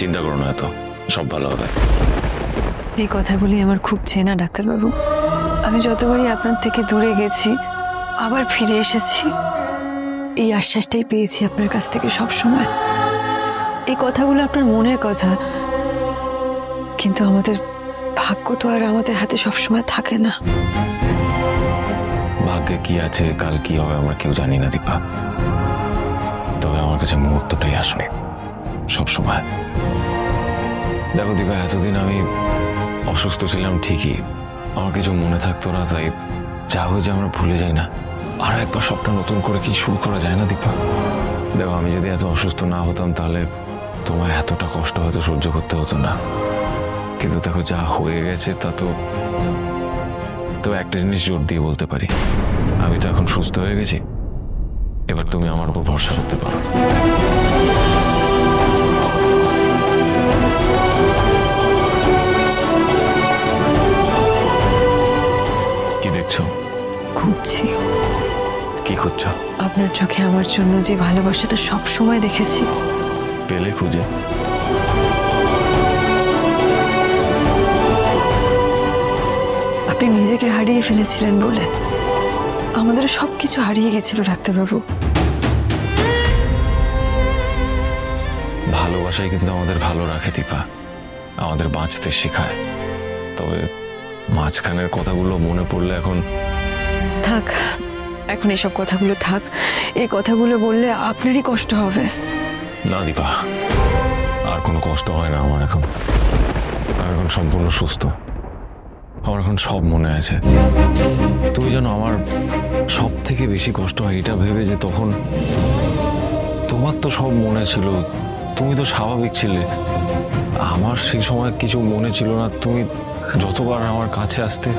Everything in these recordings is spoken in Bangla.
চিন্তা করো না, এত সব ভালো হবে। এই কথাগুলি আমার খুব চেনা ডাক্তারবাবু। আমি যতবারই আপনার থেকে দূরে গেছি আবার ফিরে এসেছি, এই আশ্বাসটাই পেয়েছি আপনার কাছ থেকে সব সময়। এই কথাগুলো আপনার মনের কথা, কিন্তু আমাদের ভাগ্য তো আর আমাদের হাতে সবসময় থাকে না। ভাগ্যে কি আছে, কাল কি হবে আমরা কেউ জানি না দীপা। তবে আমার কাছে মুহূর্তটাই আসলে সব সময়। দেখো দীপা, এতদিন আমি অসুস্থ ছিলাম ঠিকই, আমার কিছু মনে থাকতো না, তাই যা হয়ে যে আমরা ভুলে যাই না। আর একবার সবটা নতুন করে কি শুরু করা যায় না দীপা? দেখো, আমি যদি এত অসুস্থ না হতাম তাহলে তোমায় এতটা কষ্ট হয়তো সহ্য করতে হতো না। কিন্তু দেখো, যা হয়ে গেছে তা তো একটা জিনিস জোর দিয়ে বলতে পারি, আমি তো এখন সুস্থ হয়ে গেছি। এবার তুমি আমার উপর ভরসা করতে পারো। কি দেখছো? খুঁজছি। কি খুঁজছো? আপনার চোখে আমার জন্য যে ভালোবাসাটা সব সময় দেখেছি। পেলে খুঁজে? আপনি নিজেকে হারিয়ে ফেলেছিলেন বলে আমাদের সবকিছু হারিয়ে গেছিল ডাক্তারবাবু। ভালোবাসাই কিন্তু আমাদের ভালো রাখে দীপা, আমাদের বাঁচতে শেখায়। তবে মাঝখানের কথাগুলো মনে পড়লে এখন থাক, এখন এসব কথাগুলো থাক। এই কথাগুলো বললে আপনারই কষ্ট হবে। না দীপা, আর কোনো কষ্ট হয় না আমার এখন। আমি এখন সম্পূর্ণ সুস্থ, আমার এখন সব মনে আছে। তুমি জানো, আমার সব থেকে বেশি কষ্ট হয় এটা ভেবে যে তখন তোমার তো সব মনে ছিল, তুমি তো স্বাভাবিক ছিলে। আমার সেই সময় কিছু মনে ছিল না। তুমি যতবার আমার কাছে আসতে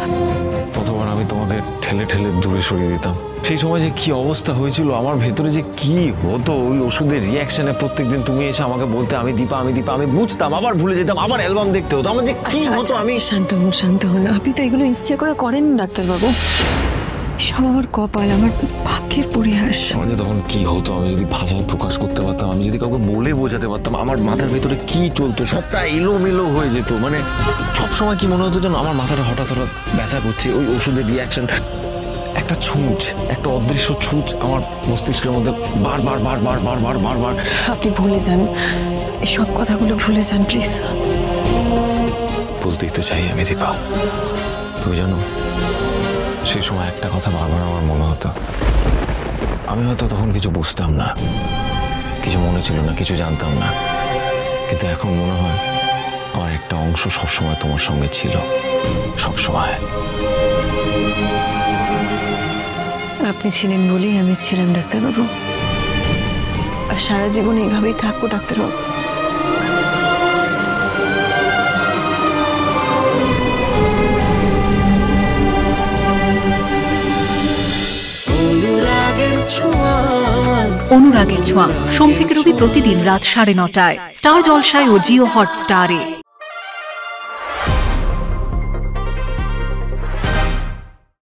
ততবার আমি তোমাকে ঠেলে ঠেলে দূরে সরিয়ে দিতাম। সেই সময় যে কি অবস্থা হয়েছিল আমার ভেতরে, যে কি হতো ওই ওষুধের রিয়াকশনে। প্রত্যেকদিন তুমি এসে আমাকে বলতে আমি দীপা, আমি দীপা, আমি বুঝতাম, আবার ভুলে যেতাম, আবার অ্যালবাম দেখতে হতো। আমার যে কি হতো। আমি শান্ত হন। আপনি তো এগুলো ইচ্ছে করে করেন ডাক্তারবাবু, সব আমার কপাল, আমার ভাগ্যের পরিহাস। আমার যে তখন কি হতো, আমি যদি ভাষায় প্রকাশ করতে পারতাম, আমি যদি কাউকে বলে বোঝাতে পারতাম, আমার মাথার ভেতরে কি চলতো সবটা এলোমেলো হয়ে যেত। মানে সবসময় কি মনে হতো যেন আমার মাথাটা হঠাৎ হঠাৎ ব্যথা করছে। ওই ওষুধের রিয়াকশন, একটা ছুঁচ, একটা অদৃশ্য ছুঁচ আমার মস্তিষ্কের মধ্যে বারবার বারবার বারবার বারবার। আপনি ভুলে যান, এসব কথাগুলো ভুলে যান প্লিজ। বলতেই তো চাই আমি দীপা। তুমি জানো, সেই সময় একটা কথা বারবার আমার মনে হতো। আমি হয়তো তখন কিছু বুঝতাম না, কিছু মনে ছিল না, কিছু জানতাম না, কিন্তু এখন মনে হয় আমার একটা অংশ সবসময় তোমার সঙ্গে ছিল, সবসময়। আপনি ছিলেন বলেই আমি ছিলাম ডাক্তারবাবু, আর সারা জীবন এইভাবেই থাকবো ডাক্তারবাবু। অনুরাগের ছোঁয়া সোম থেকে রবি প্রতিদিন রাত 9:30টায় স্টার জলসায় ও জিও হটস্টারে।